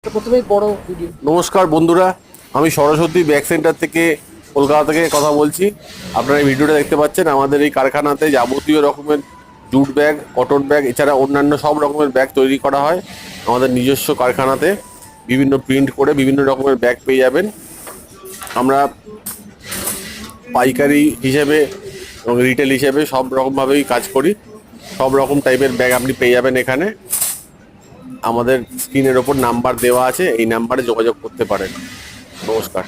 প্রথমেই বড় ভিডিও। নমস্কার বন্ধুরা, আমি সরস্বতী ব্যাগ সেন্টার থেকে কলকাতা থেকে কথা বলছি। আপনারা এই ভিডিওটা দেখতে পাচ্ছেন। আমাদের এই কারখানাতে যাবতীয় রকমের জুট ব্যাগ, কটন ব্যাগ এছাড়া অন্যান্য সব রকমের ব্যাগ তৈরি করা হয়। আমাদের নিজস্ব কারখানাতে বিভিন্ন প্রিন্ট করে বিভিন্ন রকমের ব্যাগ পেয়ে যাবেন। আমরা পাইকারি হিসেবে এবং রিটেল হিসেবে সব রকমভাবেই কাজ করি। সব রকম টাইপের ব্যাগ আপনি পেয়ে যাবেন এখানে। আমাদের স্ক্রিনের ওপর নাম্বার দেওয়া আছে, এই নাম্বারে যোগাযোগ করতে পারেন। নমস্কার।